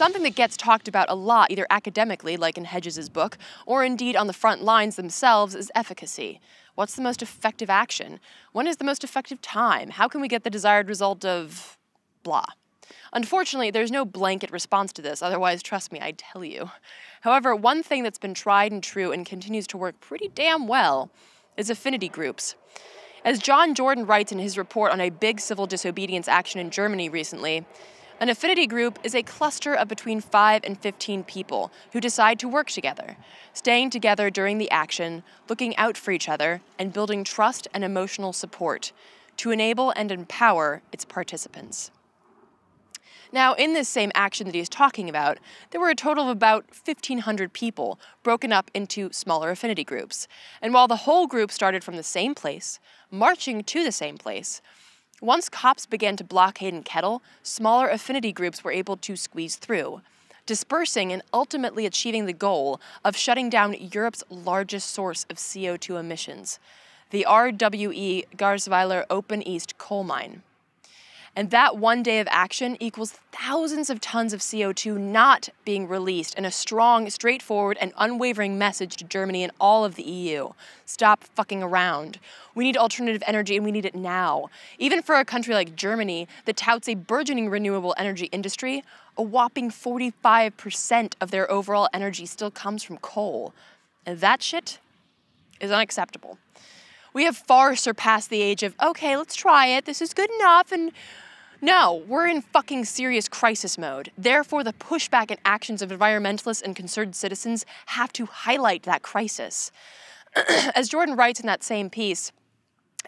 Something that gets talked about a lot, either academically, like in Hedges' book, or indeed on the front lines themselves, is efficacy. What's the most effective action? When is the most effective time? How can we get the desired result of blah? Unfortunately, there's no blanket response to this, otherwise, trust me, I'd tell you. However, one thing that's been tried and true and continues to work pretty damn well is affinity groups. As John Jordan writes in his report on a big civil disobedience action in Germany recently, an affinity group is a cluster of between 5 and 15 people who decide to work together, staying together during the action, looking out for each other, and building trust and emotional support to enable and empower its participants. Now, in this same action that he's talking about, there were a total of about 1,500 people broken up into smaller affinity groups. And while the whole group started from the same place, marching to the same place, once cops began to blockade and kettle, smaller affinity groups were able to squeeze through, dispersing and ultimately achieving the goal of shutting down Europe's largest source of CO2 emissions, the RWE Garzweiler Open East coal mine. And that one day of action equals thousands of tons of CO2 not being released in a strong, straightforward, and unwavering message to Germany and all of the EU. Stop fucking around. We need alternative energy and we need it now. Even for a country like Germany that touts a burgeoning renewable energy industry, a whopping 45% of their overall energy still comes from coal. And that shit is unacceptable. We have far surpassed the age of, okay, let's try it, this is good enough, and no, we're in fucking serious crisis mode. Therefore, the pushback and actions of environmentalists and concerned citizens have to highlight that crisis. As Jordan writes in that same piece,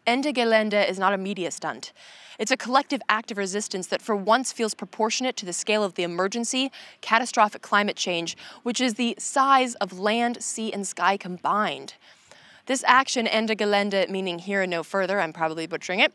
Ende Gelände is not a media stunt. It's a collective act of resistance that for once feels proportionate to the scale of the emergency, catastrophic climate change, which is the size of land, sea, and sky combined. This action, Ende Gelände, meaning here and no further, I'm probably butchering it,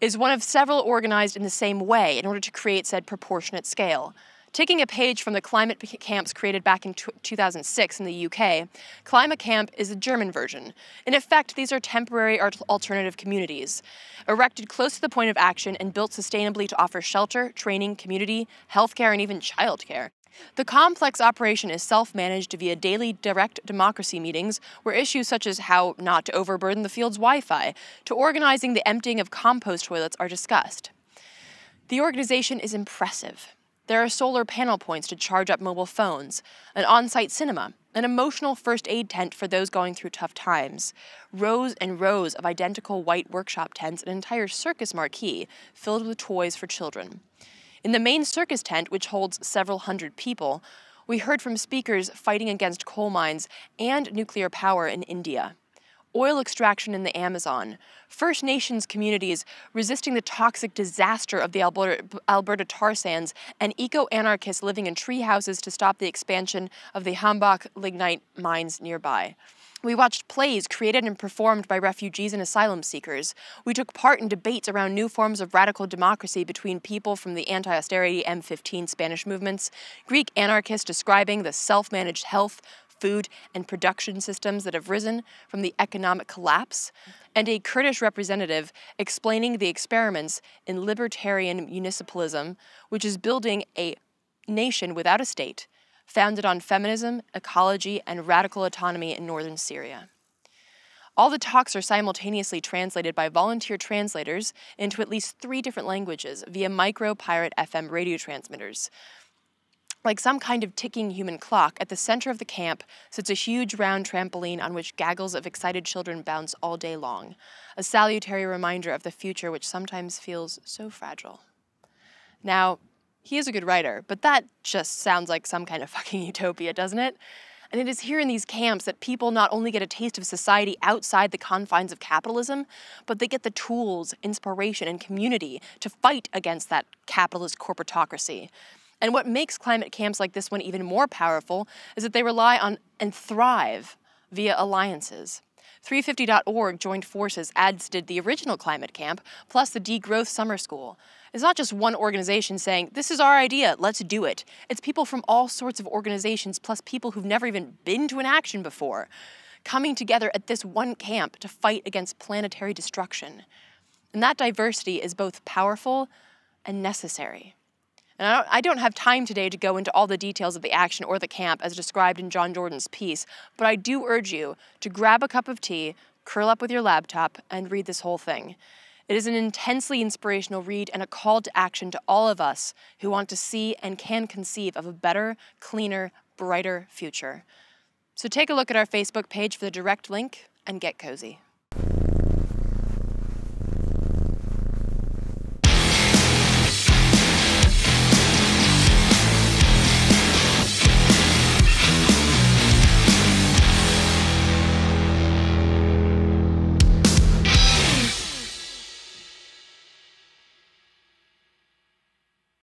is one of several organized in the same way in order to create said proportionate scale. Taking a page from the climate camps created back in 2006 in the UK, Klima Kamp is a German version. In effect, these are temporary alternative communities, erected close to the point of action and built sustainably to offer shelter, training, community, healthcare, and even childcare. The complex operation is self-managed via daily direct democracy meetings where issues such as how not to overburden the field's Wi-Fi to organizing the emptying of compost toilets are discussed. The organization is impressive. There are solar panel points to charge up mobile phones, an on-site cinema, an emotional first aid tent for those going through tough times, rows and rows of identical white workshop tents, an entire circus marquee filled with toys for children. In the main circus tent, which holds several hundred people, we heard from speakers fighting against coal mines and nuclear power in India, oil extraction in the Amazon, First Nations communities resisting the toxic disaster of the Alberta tar sands, and eco-anarchists living in tree houses to stop the expansion of the Hambach lignite mines nearby. We watched plays created and performed by refugees and asylum seekers. We took part in debates around new forms of radical democracy between people from the anti-austerity M15 Spanish movements, Greek anarchists describing the self-managed health, food, and production systems that have risen from the economic collapse, and a Kurdish representative explaining the experiments in libertarian municipalism, which is building a nation without a state, founded on feminism, ecology, and radical autonomy in northern Syria. All the talks are simultaneously translated by volunteer translators into at least 3 different languages via micro-pirate FM radio transmitters. Like some kind of ticking human clock, at the center of the camp sits a huge round trampoline on which gaggles of excited children bounce all day long, a salutary reminder of the future which sometimes feels so fragile. Now, he is a good writer, but that just sounds like some kind of fucking utopia, doesn't it? And it is here in these camps that people not only get a taste of society outside the confines of capitalism, but they get the tools, inspiration, and community to fight against that capitalist corporatocracy. And what makes climate camps like this one even more powerful is that they rely on and thrive via alliances. 350.org joined forces, as did the original climate camp, plus the Degrowth Summer School. It's not just one organization saying, this is our idea, let's do it. It's people from all sorts of organizations, plus people who've never even been to an action before, coming together at this one camp to fight against planetary destruction. And that diversity is both powerful and necessary. And I don't have time today to go into all the details of the action or the camp as described in John Jordan's piece, but I do urge you to grab a cup of tea, curl up with your laptop, and read this whole thing. It is an intensely inspirational read and a call to action to all of us who want to see and can conceive of a better, cleaner, brighter future. So take a look at our Facebook page for the direct link and get cozy.